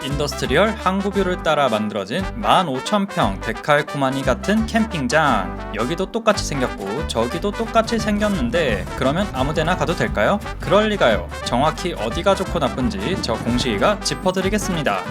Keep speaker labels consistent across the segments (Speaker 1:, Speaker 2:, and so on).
Speaker 1: 인더스트리얼 항구뷰를 따라 만들어진 15,000평 데칼코마니 같은 캠핑장. 여기도 똑같이 생겼고 저기도 똑같이 생겼는데 그러면 아무데나 가도 될까요? 그럴 리가요. 정확히 어디가 좋고 나쁜지 저 공식이가 짚어드리겠습니다.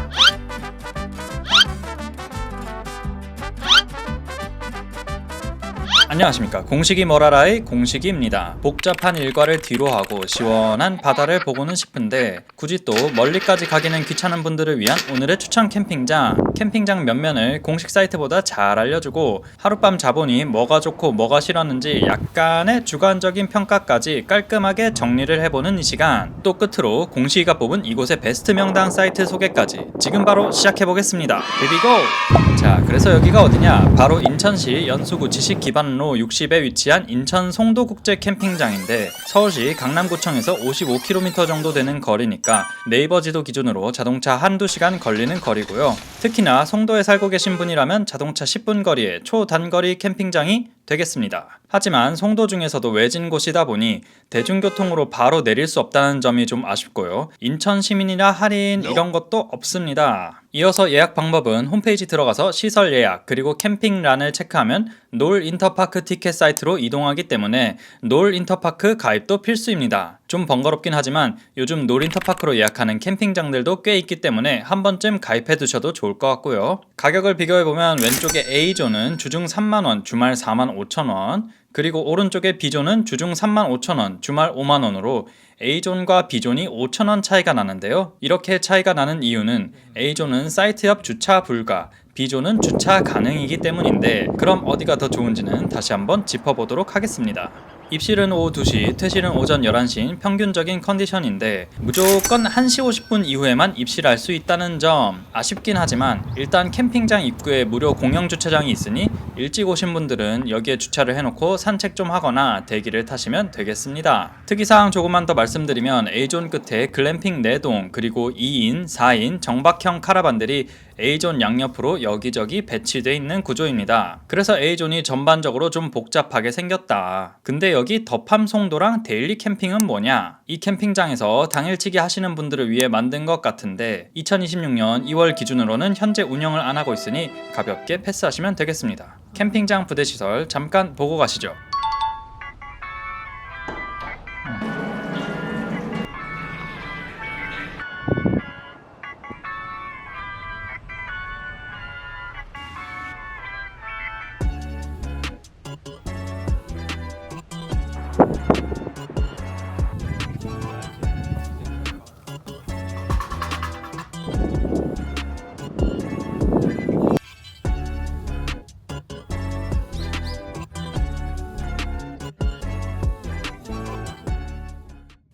Speaker 1: 안녕하십니까. 공식이 뭐라라의 공식이입니다. 복잡한 일과를 뒤로하고 시원한 바다를 보고는 싶은데 굳이 또 멀리까지 가기는 귀찮은 분들을 위한 오늘의 추천 캠핑장 면면을 공식 사이트보다 잘 알려주고 하룻밤 자보니 뭐가 좋고 뭐가 싫었는지 약간의 주관적인 평가까지 깔끔하게 정리를 해보는 이 시간. 또 끝으로 공식이가 뽑은 이곳의 베스트 명당 사이트 소개까지 지금 바로 시작해보겠습니다. 비비고! 자, 그래서 여기가 어디냐? 바로 인천시 연수구 지식기반로 60에 위치한 인천 송도국제 캠핑장인데 서울시 강남구청에서 55km 정도 되는 거리니까 네이버 지도 기준으로 자동차 한두 시간 걸리는 거리고요. 특히나 송도에 살고 계신 분이라면 자동차 10분 거리의 초단거리 캠핑장이 되겠습니다. 하지만 송도 중에서도 외진 곳이다 보니 대중교통으로 바로 내릴 수 없다는 점이 좀 아쉽고요. 인천 시민이라 할인 이런 것도 없습니다. 이어서 예약 방법은 홈페이지 들어가서 시설 예약 그리고 캠핑란을 체크하면 놀 인터파크 티켓 사이트로 이동하기 때문에 놀 인터파크 가입도 필수입니다. 좀 번거롭긴 하지만 요즘 놀 인터파크로 예약하는 캠핑장들도 꽤 있기 때문에 한 번쯤 가입해 두셔도 좋을 것 같고요. 가격을 비교해보면 왼쪽에 A존은 주중 3만원, 주말 45,000원, 그리고 오른쪽에 B존은 주중 35,000원, 주말 5만원으로 A존과 B존이 5,000원 차이가 나는데요. 이렇게 차이가 나는 이유는 A존은 사이트 옆 주차 불가, B존은 주차 가능이기 때문인데 그럼 어디가 더 좋은지는 다시 한번 짚어보도록 하겠습니다. 입실은 오후 2시, 퇴실은 오전 11시인 평균적인 컨디션인데 무조건 1시 50분 이후에만 입실할 수 있다는 점 아쉽긴 하지만 일단 캠핑장 입구에 무료 공영 주차장이 있으니 일찍 오신 분들은 여기에 주차를 해놓고 산책 좀 하거나 대기를 타시면 되겠습니다. 특이사항 조금만 더 말씀드리면 A존 끝에 글램핑 4동 그리고 2인, 4인 정박형 카라반들이 A존 양옆으로 여기저기 배치되어 있는 구조입니다. 그래서 A존이 전반적으로 좀 복잡하게 생겼다. 근데 여기 더팜 송도랑 데일리 캠핑은 뭐냐? 이 캠핑장에서 당일치기 하시는 분들을 위해 만든 것 같은데 2026년 2월 기준으로는 현재 운영을 안 하고 있으니 가볍게 패스하시면 되겠습니다. 캠핑장 부대시설 잠깐 보고 가시죠.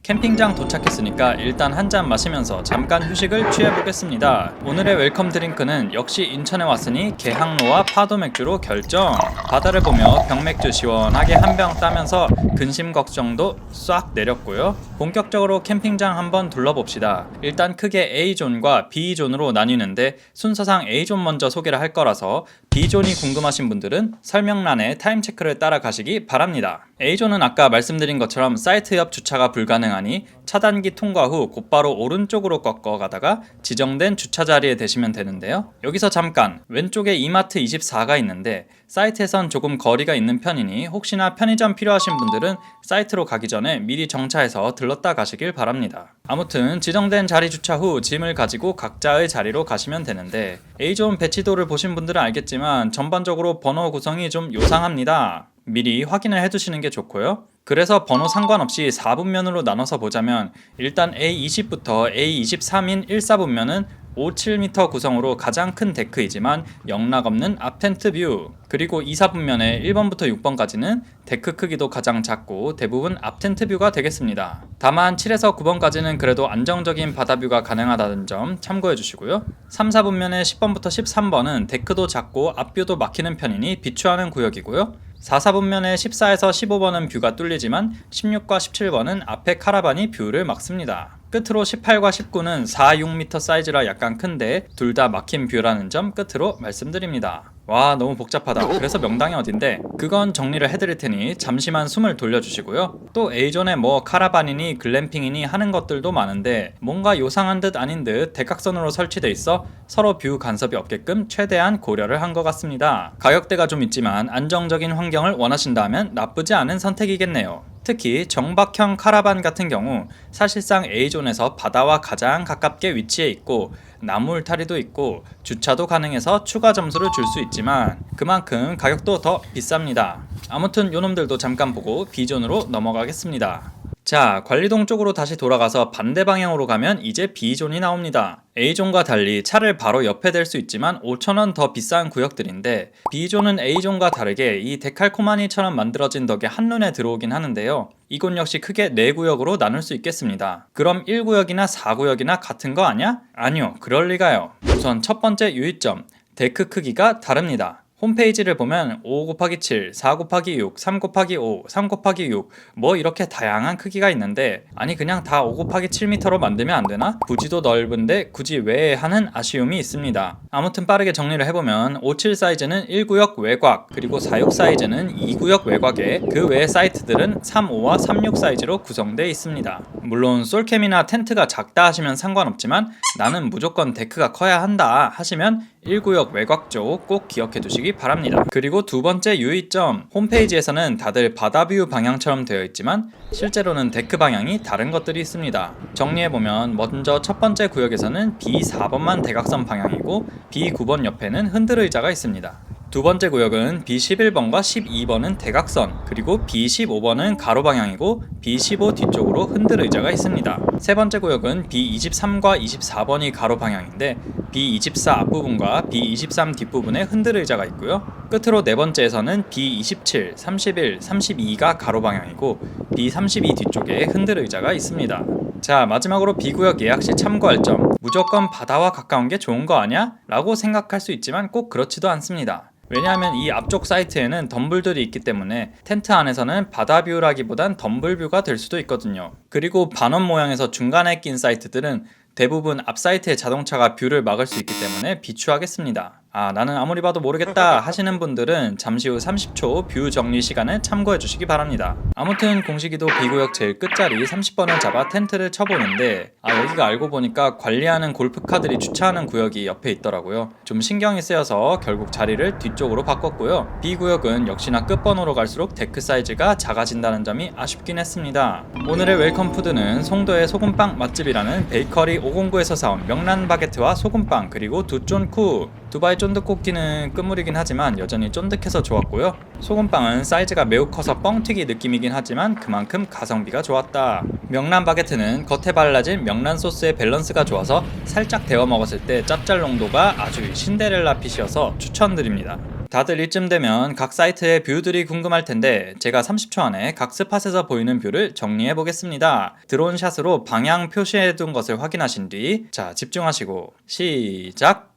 Speaker 1: 캠핑장 도착했으니까 일단 한 잔 마시면서 잠깐 휴식을 취해보겠습니다. 오늘의 웰컴 드링크는 역시 인천에 왔으니 개항로와 파도 맥주로 결정. 바다를 보며 병맥주 시원하게 한 병 따면서 근심 걱정도 싹 내렸고요. 본격적으로 캠핑장 한번 둘러봅시다. 일단 크게 A존과 B존으로 나뉘는데 순서상 A존 먼저 소개를 할 거라서 B존이 궁금하신 분들은 설명란에 타임 체크를 따라 가시기 바랍니다. A존은 아까 말씀드린 것처럼 사이트 옆 주차가 불가능하니 차단기 통과 후 곧바로 오른쪽으로 꺾어 가다가 지정된 주차 자리에 대시면 되는데요. 여기서 잠깐 왼쪽에 이마트 24가 있는데 사이트에선 조금 거리가 있는 편이니 혹시나 편의점 필요하신 분들은 사이트로 가기 전에 미리 정차해서 들렀다 가시길 바랍니다. 아무튼 지정된 자리 주차 후 짐을 가지고 각자의 자리로 가시면 되는데 A존 배치도를 보신 분들은 알겠지만 전반적으로 번호 구성이 좀 요상합니다. 미리 확인을 해두시는 게 좋고요. 그래서 번호 상관없이 4분면으로 나눠서 보자면 일단 A20부터 A23인 1사분면은 57m 구성으로 가장 큰 데크이지만 영락없는 앞텐트 뷰, 그리고 2사분면의 1번부터 6번까지는 데크 크기도 가장 작고 대부분 앞텐트 뷰가 되겠습니다. 다만 7에서 9번까지는 그래도 안정적인 바다뷰가 가능하다는 점 참고해 주시고요. 3, 4분면의 10번부터 13번은 데크도 작고 앞뷰도 막히는 편이니 비추하는 구역이고요. 4, 4분면의 14에서 15번은 뷰가 뚫리지만 16과 17번은 앞에 카라반이 뷰를 막습니다. 끝으로 18과 19는 4, 6m 사이즈라 약간 큰데 둘 다 막힌 뷰라는 점 끝으로 말씀드립니다. 와, 너무 복잡하다. 그래서 명당이 어딘데? 그건 정리를 해드릴 테니 잠시만 숨을 돌려주시고요. 또 A존에 뭐 카라반이니 글램핑이니 하는 것들도 많은데 뭔가 요상한 듯 아닌 듯 대각선으로 설치돼 있어 서로 뷰 간섭이 없게끔 최대한 고려를 한 것 같습니다. 가격대가 좀 있지만 안정적인 환경을 원하신다면 나쁘지 않은 선택이겠네요. 특히 정박형 카라반 같은 경우 사실상 A존에서 바다와 가장 가깝게 위치해 있고 나무 울타리도 있고 주차도 가능해서 추가 점수를 줄 수 있지만 그만큼 가격도 더 비쌉니다. 아무튼 요놈들도 잠깐 보고 B존으로 넘어가겠습니다. 자, 관리동 쪽으로 다시 돌아가서 반대 방향으로 가면 이제 B존이 나옵니다. A존과 달리 차를 바로 옆에 댈 수 있지만 5,000원 더 비싼 구역들인데 B존은 A존과 다르게 이 데칼코마니처럼 만들어진 덕에 한눈에 들어오긴 하는데요. 이곳 역시 크게 4구역으로 나눌 수 있겠습니다. 그럼 1구역이나 4구역이나 같은 거 아냐? 아니요, 그럴 리가요. 우선 첫 번째 유의점, 데크 크기가 다릅니다. 홈페이지를 보면 5 곱하기 7, 4 곱하기 6, 3 곱하기 5, 3 곱하기 6 뭐 이렇게 다양한 크기가 있는데 아니 그냥 다 5 곱하기 7m로 만들면 안 되나? 부지도 넓은데 굳이 왜 하는 아쉬움이 있습니다. 아무튼 빠르게 정리를 해보면 57 사이즈는 1구역 외곽 그리고 46 사이즈는 2구역 외곽에 그 외의 사이트들은 35와 36 사이즈로 구성되어 있습니다. 물론 솔캠이나 텐트가 작다 하시면 상관없지만 나는 무조건 데크가 커야 한다 하시면 1구역 외곽 쪽 꼭 기억해 두시기 바랍니다. 그리고 두 번째 유의점, 홈페이지에서는 다들 바다뷰 방향처럼 되어 있지만 실제로는 데크 방향이 다른 것들이 있습니다. 정리해보면 먼저 첫 번째 구역에서는 B4번만 대각선 방향이고 B9번 옆에는 흔들 의자가 있습니다. 두 번째 구역은 B11번과 12번은 대각선, 그리고 B15번은 가로 방향이고 B15 뒤쪽으로 흔들 의자가 있습니다. 세 번째 구역은 B23과 24번이 가로 방향인데 B24 앞부분과 B23 뒷부분에 흔들 의자가 있고요. 끝으로 네 번째에서는 B27, 31, 32가 가로 방향이고 B32 뒤쪽에 흔들 의자가 있습니다. 자, 마지막으로 B구역 예약 시 참고할 점, 무조건 바다와 가까운 게 좋은 거 아냐? 라고 생각할 수 있지만 꼭 그렇지도 않습니다. 왜냐하면 이 앞쪽 사이트에는 덤불들이 있기 때문에 텐트 안에서는 바다뷰라기보단 덤불뷰가 될 수도 있거든요. 그리고 반원 모양에서 중간에 낀 사이트들은 대부분 앞 사이트의 자동차가 뷰를 막을 수 있기 때문에 비추하겠습니다. 아, 나는 아무리 봐도 모르겠다 하시는 분들은 잠시 후 30초 뷰 정리 시간을 참고해 주시기 바랍니다. 아무튼 공식이도 B구역 제일 끝자리 30번을 잡아 텐트를 쳐보는데 여기가 알고 보니까 관리하는 골프카들이 주차하는 구역이 옆에 있더라고요. 좀 신경이 쓰여서 결국 자리를 뒤쪽으로 바꿨고요. B구역은 역시나 끝번호로 갈수록 데크 사이즈가 작아진다는 점이 아쉽긴 했습니다. 오늘의 웰컴 푸드는 송도의 소금빵 맛집이라는 베이커리 509에서 사온 명란 바게트와 소금빵 그리고 두쫀쿠. 두바이 쫀득쿠키는 끝물이긴 하지만 여전히 쫀득해서 좋았고요. 소금빵은 사이즈가 매우 커서 뻥튀기 느낌이긴 하지만 그만큼 가성비가 좋았다. 명란 바게트는 겉에 발라진 명란 소스의 밸런스가 좋아서 살짝 데워 먹었을 때 짭짤 농도가 아주 신데렐라 핏이어서 추천드립니다. 다들 이쯤 되면 각 사이트의 뷰들이 궁금할 텐데 제가 30초 안에 각 스팟에서 보이는 뷰를 정리해 보겠습니다. 드론 샷으로 방향 표시해 둔 것을 확인하신 뒤 자, 집중하시고 시작!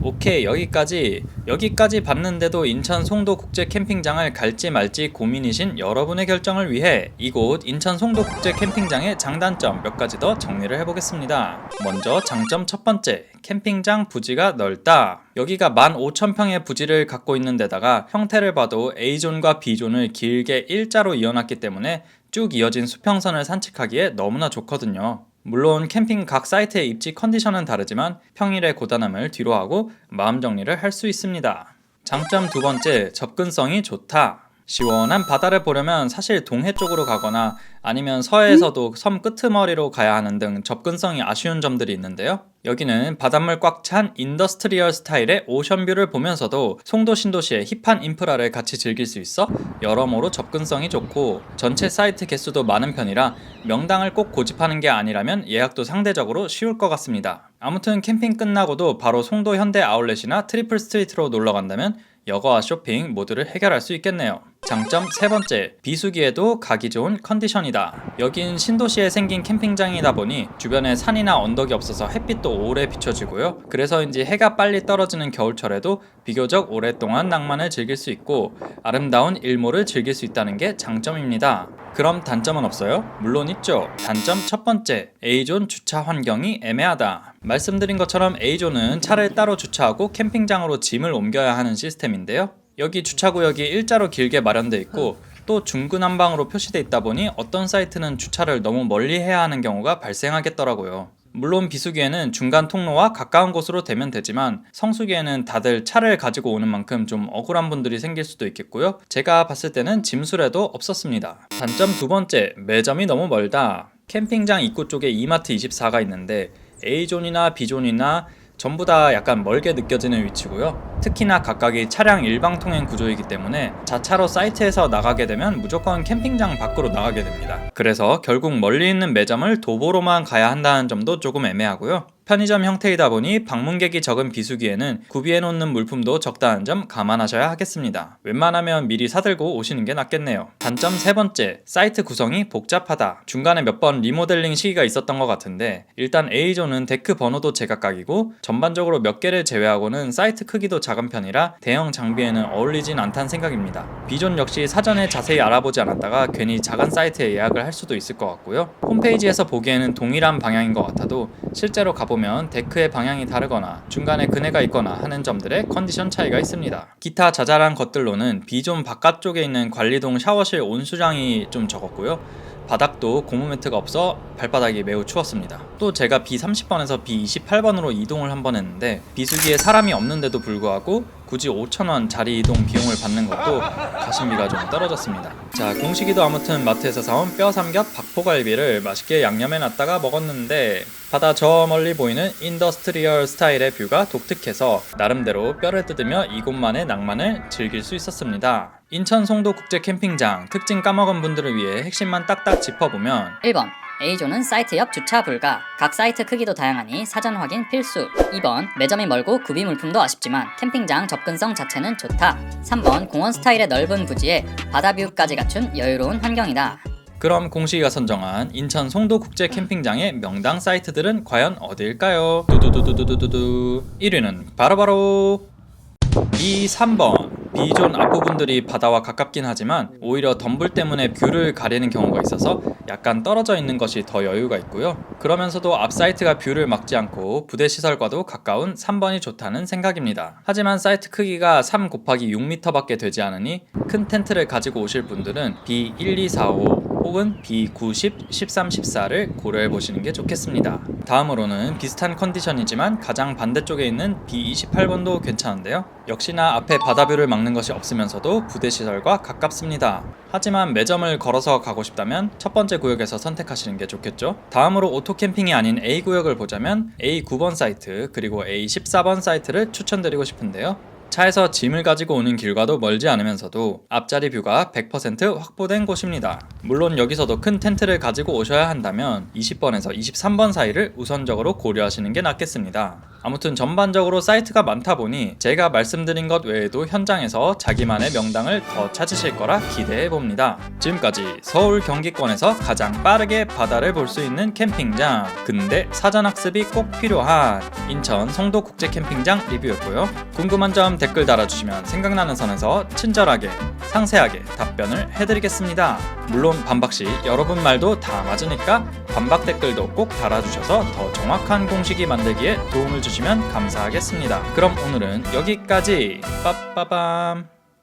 Speaker 1: 오케이, 여기까지 봤는데도 인천 송도 국제 캠핑장을 갈지 말지 고민이신 여러분의 결정을 위해 이곳 인천 송도 국제 캠핑장의 장단점 몇 가지 더 정리를 해보겠습니다. 먼저 장점 첫 번째, 캠핑장 부지가 넓다. 여기가 15,000평의 부지를 갖고 있는 데다가 형태를 봐도 A존과 B존을 길게 일자로 이어놨기 때문에 쭉 이어진 수평선을 산책하기에 너무나 좋거든요. 물론 캠핑 각 사이트의 입지 컨디션은 다르지만 평일의 고단함을 뒤로하고 마음 정리를 할 수 있습니다. 장점 두 번째, 접근성이 좋다. 시원한 바다를 보려면 사실 동해 쪽으로 가거나 아니면 서해에서도 섬 끄트머리로 가야 하는 등 접근성이 아쉬운 점들이 있는데요. 여기는 바닷물 꽉 찬 인더스트리얼 스타일의 오션뷰를 보면서도 송도 신도시의 힙한 인프라를 같이 즐길 수 있어 여러모로 접근성이 좋고 전체 사이트 개수도 많은 편이라 명당을 꼭 고집하는 게 아니라면 예약도 상대적으로 쉬울 것 같습니다. 아무튼 캠핑 끝나고도 바로 송도 현대 아울렛이나 트리플 스트리트로 놀러 간다면 여가와 쇼핑 모두를 해결할 수 있겠네요. 장점 세 번째, 비수기에도 가기 좋은 컨디션이다. 여긴 신도시에 생긴 캠핑장이다 보니 주변에 산이나 언덕이 없어서 햇빛도 오래 비춰지고요. 그래서인지 해가 빨리 떨어지는 겨울철에도 비교적 오랫동안 낭만을 즐길 수 있고 아름다운 일몰을 즐길 수 있다는 게 장점입니다. 그럼 단점은 없어요? 물론 있죠. 단점 첫 번째, A존 주차 환경이 애매하다. 말씀드린 것처럼 A존은 차를 따로 주차하고 캠핑장으로 짐을 옮겨야 하는 시스템인데요. 여기 주차구역이 일자로 길게 마련돼 있고 또 중구난방으로 표시돼 있다 보니 어떤 사이트는 주차를 너무 멀리 해야 하는 경우가 발생하겠더라고요. 물론 비수기에는 중간 통로와 가까운 곳으로 되면 되지만 성수기에는 다들 차를 가지고 오는 만큼 좀 억울한 분들이 생길 수도 있겠고요. 제가 봤을 때는 짐수레도 없었습니다. 단점 두 번째, 매점이 너무 멀다. 캠핑장 입구 쪽에 이마트24가 있는데 A존이나 B존이나 전부 다 약간 멀게 느껴지는 위치고요. 특히나 각각이 차량 일방통행 구조이기 때문에 자차로 사이트에서 나가게 되면 무조건 캠핑장 밖으로 나가게 됩니다. 그래서 결국 멀리 있는 매점을 도보로만 가야 한다는 점도 조금 애매하고요. 편의점 형태이다 보니 방문객이 적은 비수기에는 구비해놓는 물품도 적다는 점 감안하셔야 하겠습니다. 웬만하면 미리 사들고 오시는 게 낫겠네요. 단점 세 번째, 사이트 구성이 복잡하다. 중간에 몇 번 리모델링 시기가 있었던 것 같은데 일단 A존은 데크 번호도 제각각이고 전반적으로 몇 개를 제외하고는 사이트 크기도 작은 편이라 대형 장비에는 어울리진 않다는 생각입니다. B존 역시 사전에 자세히 알아보지 않았다가 괜히 작은 사이트에 예약을 할 수도 있을 것 같고요. 홈페이지에서 보기에는 동일한 방향인 것 같아도 실제로 가보면 데크의 방향이 다르거나 중간에 그네가 있거나 하는 점들의 컨디션 차이가 있습니다. 기타 자잘한 것들로는 B존 바깥쪽에 있는 관리동 샤워실 온수량이 좀 적었고요. 바닥도 고무 매트가 없어 발바닥이 매우 추웠습니다. 또 제가 B30번에서 B28번으로 이동을 한번 했는데 비수기에 사람이 없는데도 불구하고 굳이 5,000원 자리 이동 비용을 받는 것도 가심비가 좀 떨어졌습니다. 자, 공식이도 아무튼 마트에서 사온 뼈 삼겹 박포갈비를 맛있게 양념해 놨다가 먹었는데 바다 저 멀리 보이는 인더스트리얼 스타일의 뷰가 독특해서 나름대로 뼈를 뜯으며 이곳만의 낭만을 즐길 수 있었습니다. 인천 송도 국제 캠핑장 특징 까먹은 분들을 위해 핵심만 딱딱 짚어보면
Speaker 2: 1번 A존은 사이트 옆 주차 불가. 각 사이트 크기도 다양하니 사전 확인 필수. 2번 매점이 멀고 구비 물품도 아쉽지만 캠핑장 접근성 자체는 좋다. 3번 공원 스타일의 넓은 부지에 바다뷰까지 갖춘 여유로운 환경이다.
Speaker 1: 그럼 공식이가 선정한 인천 송도 국제 캠핑장의 명당 사이트들은 과연 어디일까요? 두두두두두두두 1위는 바로바로 3번 B존 앞부분들이 바다와 가깝긴 하지만 오히려 덤불 때문에 뷰를 가리는 경우가 있어서 약간 떨어져 있는 것이 더 여유가 있고요. 그러면서도 앞 사이트가 뷰를 막지 않고 부대 시설과도 가까운 3번이 좋다는 생각입니다. 하지만 사이트 크기가 3 곱하기 6m 밖에 되지 않으니 큰 텐트를 가지고 오실 분들은 B1245 혹은 B90, 13, 14를 고려해 보시는 게 좋겠습니다. 다음으로는 비슷한 컨디션이지만 가장 반대쪽에 있는 B28번도 괜찮은데요. 역시나 앞에 바다뷰를 막는 것이 없으면서도 부대시설과 가깝습니다. 하지만 매점을 걸어서 가고 싶다면 첫 번째 구역에서 선택하시는 게 좋겠죠. 다음으로 오토캠핑이 아닌 A구역을 보자면 A9번 사이트 그리고 A14번 사이트를 추천드리고 싶은데요. 차에서 짐을 가지고 오는 길과도 멀지 않으면서도 앞자리 뷰가 100% 확보된 곳입니다. 물론 여기서도 큰 텐트를 가지고 오셔야 한다면 20번에서 23번 사이를 우선적으로 고려하시는 게 낫겠습니다. 아무튼 전반적으로 사이트가 많다 보니 제가 말씀드린 것 외에도 현장에서 자기만의 명당을 더 찾으실 거라 기대해 봅니다. 지금까지 서울 경기권에서 가장 빠르게 바다를 볼 수 있는 캠핑장, 근데 사전학습이 꼭 필요한 인천 송도 국제 캠핑장 리뷰였고요. 궁금한 점 댓글 달아주시면 생각나는 선에서 친절하게 상세하게 답변을 해드리겠습니다. 물론 반박시 여러분 말도 다 맞으니까 반박 댓글도 꼭 달아주셔서 더 정확한 공식이 만들기에 도움을 주시면 감사하겠습니다. 그럼 오늘은 여기까지. 빠빠밤.